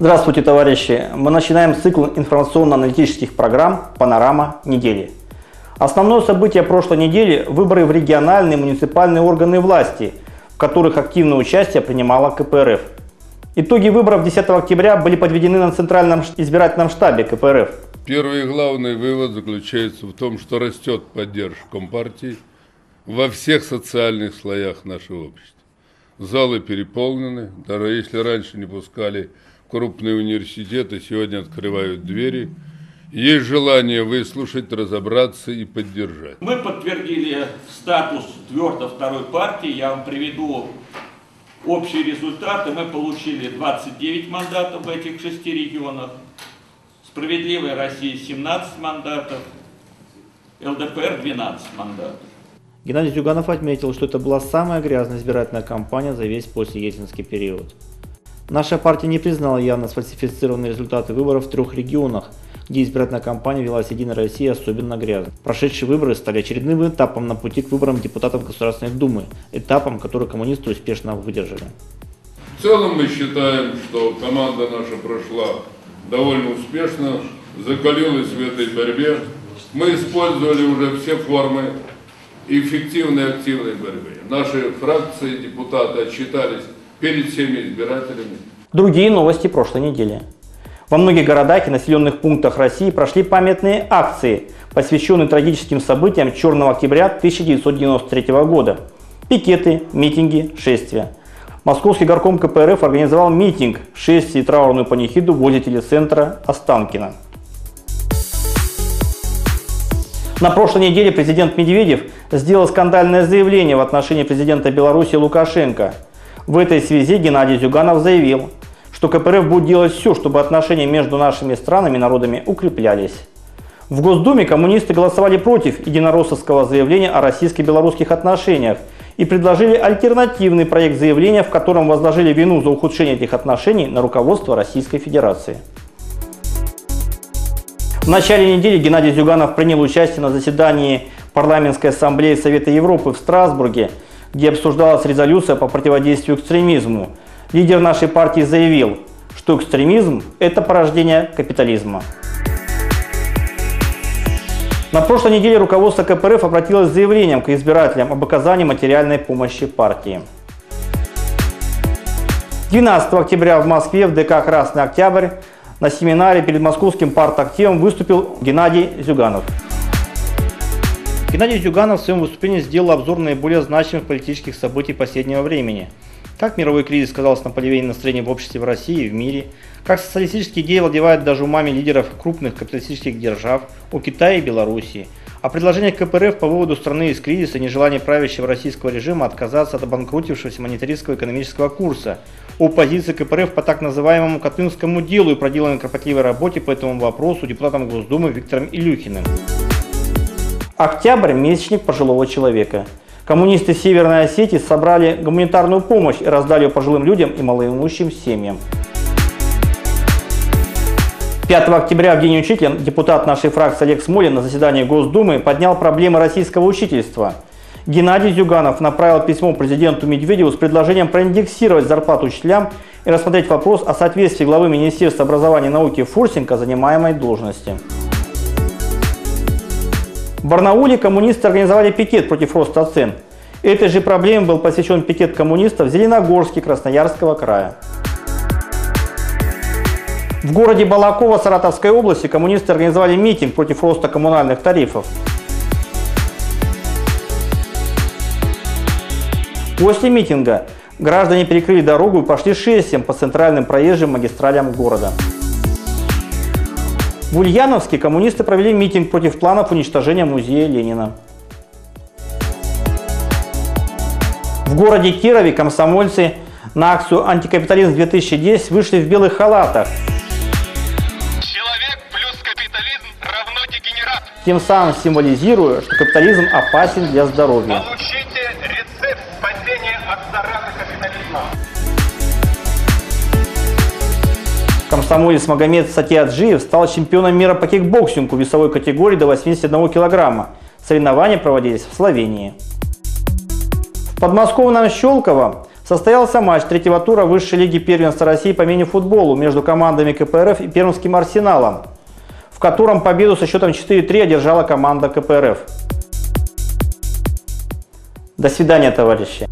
Здравствуйте, товарищи! Мы начинаем цикл информационно-аналитических программ «Панорама недели». Основное событие прошлой недели – выборы в региональные и муниципальные органы власти, в которых активное участие принимала КПРФ. Итоги выборов 10 октября были подведены на Центральном избирательном штабе КПРФ. Первый и главный вывод заключается в том, что растет поддержка Компартии во всех социальных слоях нашего общества. Залы переполнены, даже если раньше не пускали крупные университеты, сегодня открывают двери. Есть желание выслушать, разобраться и поддержать. Мы подтвердили статус твердо второй партии. Я вам приведу общие результаты. Мы получили 29 мандатов в этих 6 регионах. Справедливая Россия 17 мандатов. ЛДПР 12 мандатов. Геннадий Зюганов отметил, что это была самая грязная избирательная кампания за весь послеельцинский период. Наша партия не признала явно сфальсифицированные результаты выборов в 3 регионах, где избирательная кампания велась «Единой России» особенно грязно. Прошедшие выборы стали очередным этапом на пути к выборам депутатов Государственной Думы, этапом, который коммунисты успешно выдержали. В целом мы считаем, что команда наша прошла довольно успешно, закалилась в этой борьбе. Мы использовали уже все формы эффективной и активной борьбы. Наши фракции, депутаты отчитались перед всеми избирателями. Другие новости прошлой недели. Во многих городах и населенных пунктах России прошли памятные акции, посвященные трагическим событиям Черного октября 1993 года. Пикеты, митинги, шествия. Московский горком КПРФ организовал митинг, шествие и траурную панихиду возле телецентра Останкино. На прошлой неделе президент Медведев сделал скандальное заявление в отношении президента Беларуси Лукашенко. В этой связи Геннадий Зюганов заявил, что КПРФ будет делать все, чтобы отношения между нашими странами и народами укреплялись. В Госдуме коммунисты голосовали против единороссовского заявления о российско-белорусских отношениях и предложили альтернативный проект заявления, в котором возложили вину за ухудшение этих отношений на руководство Российской Федерации. В начале недели Геннадий Зюганов принял участие на заседании Парламентской ассамблеи Совета Европы в Страсбурге, где обсуждалась резолюция по противодействию экстремизму. Лидер нашей партии заявил, что экстремизм – это порождение капитализма. На прошлой неделе руководство КПРФ обратилось с заявлением к избирателям об оказании материальной помощи партии. 12 октября в Москве в ДК «Красный Октябрь» на семинаре перед московским партактивом выступил Геннадий Зюганов. Геннадий Зюганов в своем выступлении сделал обзор наиболее значимых политических событий последнего времени. Как мировой кризис сказался на подавлении настроения в обществе в России и в мире, как социалистические идеи владевают даже умами лидеров крупных капиталистических держав, о Китае и Белоруссии, о предложениях КПРФ по выводу страны из кризиса и нежелании правящего российского режима отказаться от обанкротившегося монетаристского экономического курса, о позиции КПРФ по так называемому Катынскому делу и проделанной кропотливой работе по этому вопросу депутатом Госдумы Виктором Илюхиным. Октябрь – месячник пожилого человека. Коммунисты Северной Осетии собрали гуманитарную помощь и раздали ее пожилым людям и малоимущим семьям. 5 октября, в День учителя, депутат нашей фракции Олег Смолин на заседании Госдумы поднял проблемы российского учительства. Геннадий Зюганов направил письмо президенту Медведеву с предложением проиндексировать зарплату учителям и рассмотреть вопрос о соответствии главы Министерства образования и науки Фурсенко занимаемой должности. В Барнауле коммунисты организовали пикет против роста цен. Этой же проблеме был посвящен пикет коммунистов в Зеленогорске Красноярского края. В городе Балаково Саратовской области коммунисты организовали митинг против роста коммунальных тарифов. После митинга граждане перекрыли дорогу и пошли шествием по центральным проезжим магистралям города. В Ульяновске коммунисты провели митинг против планов уничтожения музея Ленина. В городе Кирове комсомольцы на акцию «Антикапитализм-2010» вышли в белых халатах. Человек плюс капитализм равно дегенерат. Тем самым символизируя, что капитализм опасен для здоровья. Получите рецепт спасения от заразы капитализма. Комсомолец Магомед Сатиаджиев стал чемпионом мира по кикбоксингу в весовой категории до 81 килограмма. Соревнования проводились в Словении. В подмосковном Щелково Состоялся матч третьего тура высшей лиги первенства России по мини-футболу между командами КПРФ и Пермским Арсеналом, в котором победу со счетом 4-3 одержала команда КПРФ. До свидания, товарищи!